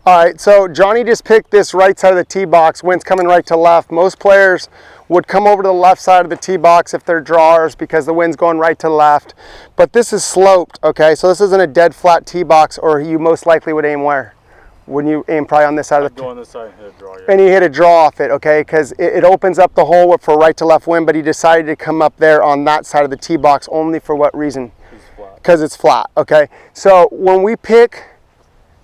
All right, so Johnny just picked this right side of the tee box. Wind's coming right to left. Most players would come over to the left side of the tee box if they're drawers because the wind's going right to left. But this is sloped, okay? So this isn't a dead flat tee box, or you most likely would aim where? Wouldn't you aim probably on this side of the tee? Go on this side and hit a draw, yeah. And he hit a draw off it, okay? Because it opens up the hole for right to left wind, but he decided to come up there on that side of the tee box only for what reason? Because it's flat, okay? So when we pick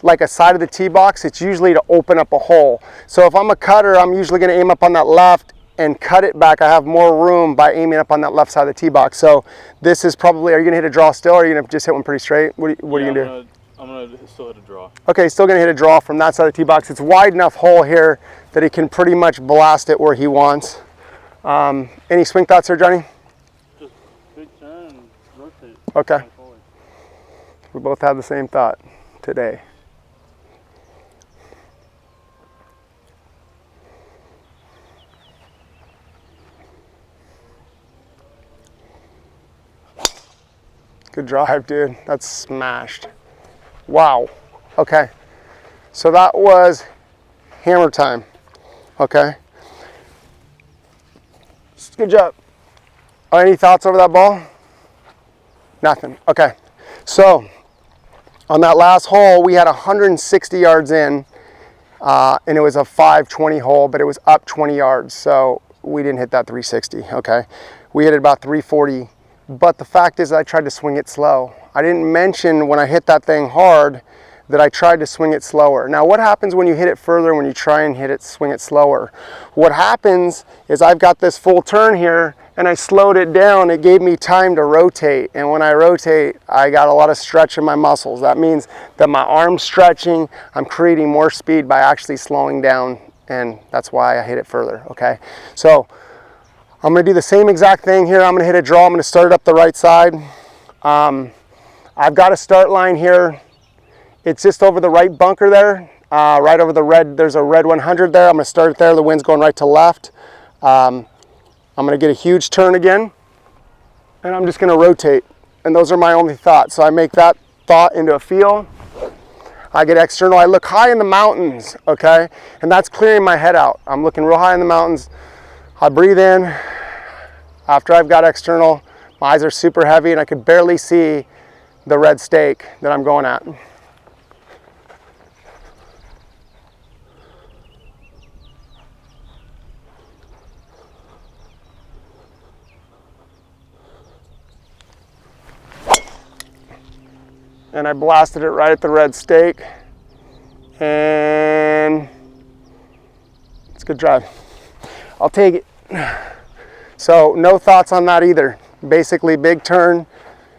like a side of the tee box, it's usually to open up a hole. So if I'm a cutter, I'm usually gonna aim up on that left and cut it back. I have more room by aiming up on that left side of the tee box. So this is probably, are you gonna hit a draw still, or are you gonna just hit one pretty straight? What are you gonna do? I'm gonna still hit a draw. Okay, still gonna hit a draw from that side of the tee box. It's wide enough hole here that he can pretty much blast it where he wants. Any swing thoughts there, Johnny? Just big turn and rotate. Okay. We both have the same thought today. Good drive, dude. That's smashed. Wow. Okay. So that was hammer time. Okay. Good job. Any thoughts over that ball? Nothing. Okay. So on that last hole, we had 160 yards in, and it was a 520 hole, but it was up 20 yards. So we didn't hit that 360. Okay. We hit it about 340. But the fact is I tried to swing it slow. I didn't mention when I hit that thing hard that I tried to swing it slower. Now what happens when you hit it further when you try and hit it, swing it slower? What happens is I've got this full turn here and I slowed it down. It gave me time to rotate. And when I rotate, I got a lot of stretch in my muscles. That means that my arm's stretching. I'm creating more speed by actually slowing down. And that's why I hit it further, okay? So I'm gonna do the same exact thing here. I'm gonna hit a draw. I'm gonna start it up the right side. I've got a start line here. It's just over the right bunker there, right over the red. There's a red 100 there. I'm gonna start it there. The wind's going right to left. I'm gonna get a huge turn again, and I'm just gonna rotate. And those are my only thoughts. So I make that thought into a feel. I get external. I look high in the mountains, okay? And that's clearing my head out. I'm looking real high in the mountains. I breathe in. After I've got external, my eyes are super heavy and I could barely see the red stake that I'm going at. And I blasted it right at the red stake. And it's a good drive. I'll take it. So no thoughts on that either. Basically big turn,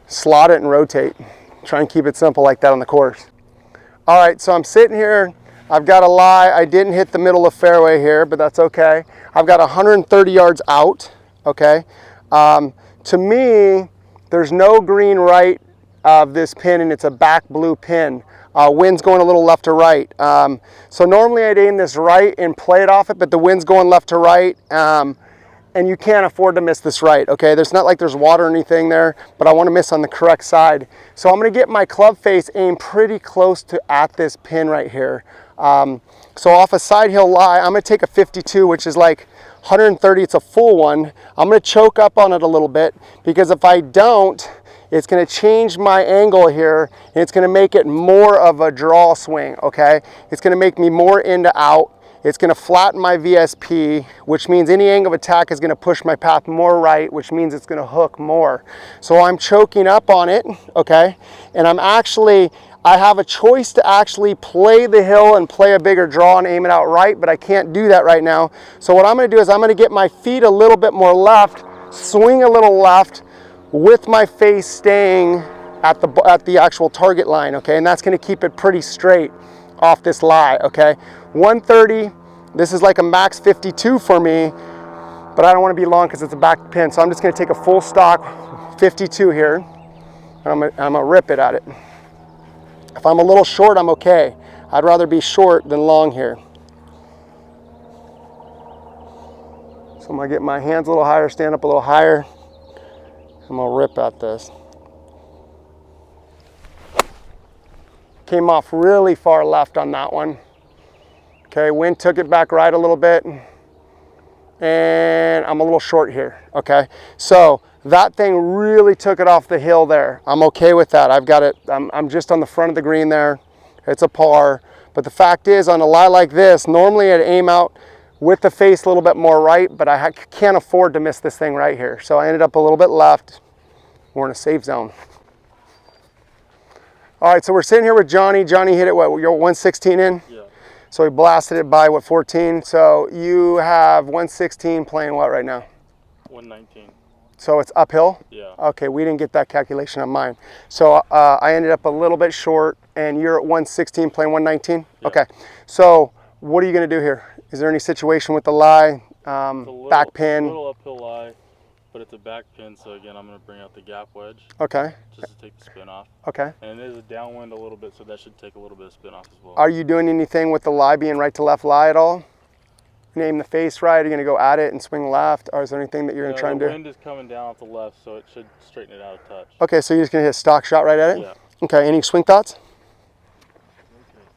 slot it and rotate. Try and keep it simple like that on the course. All right, so I'm sitting here. I've got a lie. I didn't hit the middle of fairway here, but that's okay. I've got 130 yards out, okay? To me, there's no green right of this pin and it's a back blue pin. Wind's going a little left to right. So normally I'd aim this right and play it off it, but the wind's going left to right. And you can't afford to miss this right, okay? There's not like there's water or anything there, but I want to miss on the correct side. So I'm going to get my club face aimed pretty close to at this pin right here. So off a side hill lie, I'm going to take a 52, which is like 130. It's a full one. I'm going to choke up on it a little bit because if I don't, it's going to change my angle here and it's going to make it more of a draw swing, okay? It's going to make me more into out. It's going to flatten my VSP, which means any angle of attack is going to push my path more right, which means it's going to hook more. So I'm choking up on it, okay? And I have a choice to actually play the hill and play a bigger draw and aim it out right, but I can't do that right now. So what I'm going to do is I'm going to get my feet a little bit more left, swing a little left, with my face staying at the actual target line, okay? And that's going to keep it pretty straight off this lie, okay? 130, this is like a max 52 for me, but I don't want to be long because it's a back pin. So I'm just going to take a full stock 52 here. And I'm going to rip it at it. If I'm a little short, I'm okay. I'd rather be short than long here. So I'm going to get my hands a little higher, stand up a little higher. I'm going to rip at this. Came off really far left on that one. Okay, wind took it back right a little bit. And I'm a little short here, okay? So that thing really took it off the hill there. I'm okay with that. I've got it, I'm just on the front of the green there. It's a par. But the fact is, on a lie like this, normally I'd aim out with the face a little bit more right, but I can't afford to miss this thing right here. So I ended up a little bit left. We're in a safe zone. All right, so we're sitting here with Johnny. Johnny hit it, what, you're 116 in? Yeah. So he blasted it by, what, 14? So you have 116 playing what right now? 119. So it's uphill? Yeah. Okay, we didn't get that calculation on mine. So I ended up a little bit short, and you're at 116 playing 119? Yeah. Okay, so what are you gonna do here? Is there any situation with the lie, back pin? A little uphill lie, but it's a back pin, so again, I'm gonna bring out the gap wedge. Okay. Just to take the spin off. Okay. And it is a downwind a little bit, so that should take a little bit of spin off as well. Are you doing anything with the lie being right to left lie at all? Name the face right, are you gonna go at it and swing left, or is there anything that you're gonna try and do? The wind is coming down off the left, so it should straighten it out a touch. Okay, so you're just gonna hit a stock shot right at it? Yeah. Okay, any swing thoughts?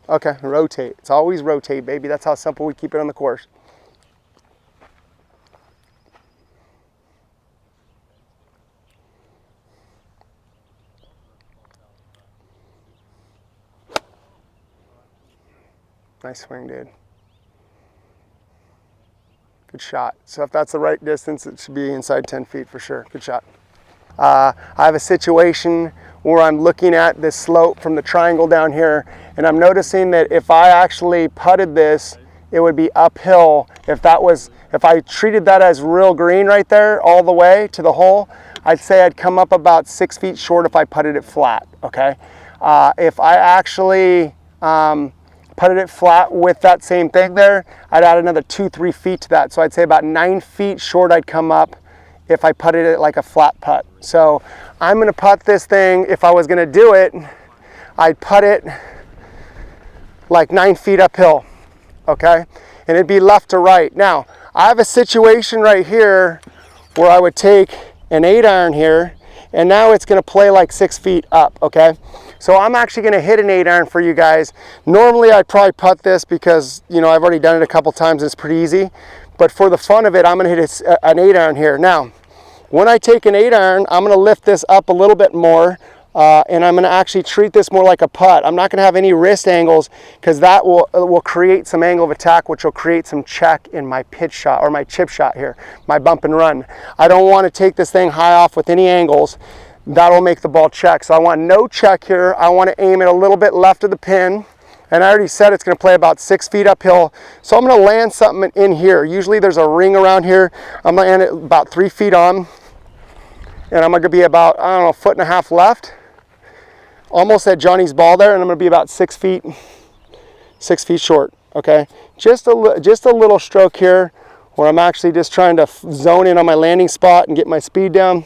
Okay, rotate. It's always rotate, baby. That's how simple we keep it on the course. Nice swing, dude. Good shot. So if that's the right distance, it should be inside 10 feet for sure. Good shot. I have a situation where I'm looking at this slope from the triangle down here, and I'm noticing that if I actually putted this, it would be uphill. If I treated that as real green right there all the way to the hole, I'd say I'd come up about 6 feet short if I putted it flat, okay? If I actually putted it flat with that same thing there, I'd add another 2-3 feet to that. So I'd say about 9 feet short I'd come up if I putted it like a flat putt. So I'm gonna putt this thing. If I was gonna do it, I'd putt it like 9 feet uphill, okay? And it'd be left to right. Now, I have a situation right here where I would take an 8-iron here, and now it's gonna play like 6 feet up, okay? So I'm actually gonna hit an 8-iron for you guys. Normally I'd probably putt this because, you know, I've already done it a couple times and it's pretty easy. But for the fun of it, I'm gonna hit an 8-iron here. Now, when I take an 8-iron, I'm gonna lift this up a little bit more, and I'm gonna actually treat this more like a putt. I'm not gonna have any wrist angles because that will create some angle of attack, which will create some check in my pitch shot or my chip shot here, my bump and run. I don't wanna take this thing high off with any angles. That'll make the ball check. So I want no check here. I wanna aim it a little bit left of the pin. And I already said it's gonna play about 6 feet uphill. So I'm gonna land something in here. Usually there's a ring around here. I'm gonna land it about 3 feet on. And I'm gonna be about, I don't know, 1.5 feet left. Almost at Johnny's ball there, and I'm gonna be about 6 feet short, okay? Just a little stroke here where I'm actually just trying to zone in on my landing spot and get my speed down.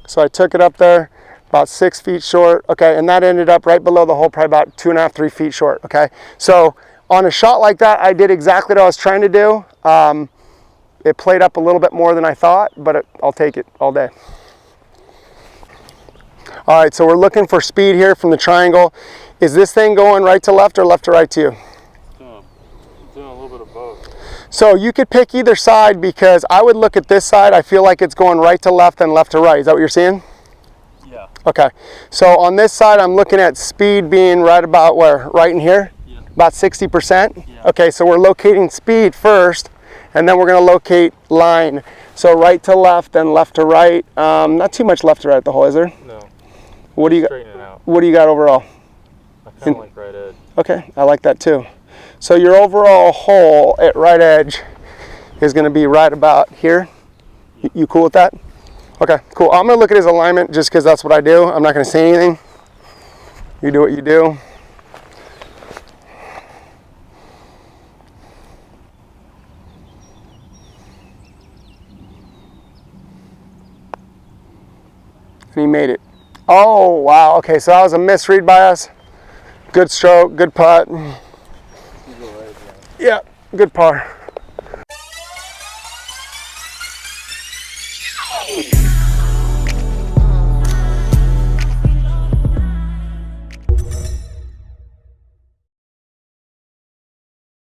So I took it up there. About 6 feet short, okay, and that ended up right below the hole, probably about 2.5, 3 feet short, okay? So on a shot like that, I did exactly what I was trying to do. It played up a little bit more than I thought, but I'll take it all day. All right, so we're looking for speed here from the triangle. Is this thing going right to left or left to right to you? It's doing a little bit of both. So you could pick either side because I would look at this side. I feel like it's going right to left and left to right. Is that what you're seeing? Yeah. Okay, so on this side, I'm looking at speed being right about where? Right in here? Yeah. About 60%? Yeah. Okay, so we're locating speed first, and then we're gonna locate line. So right to left and left to right. Not too much left to right at the hole, is there? No. What do you got? Straighten it out. What do you got overall? I kind of like right edge. Okay, I like that too. So your overall hole at right edge is gonna be right about here. You cool with that? Okay, cool. I'm gonna look at his alignment just because that's what I do. I'm not gonna say anything. You do what you do. And he made it. Oh, wow. Okay, so that was a misread by us. Good stroke, good putt. Yeah, good par.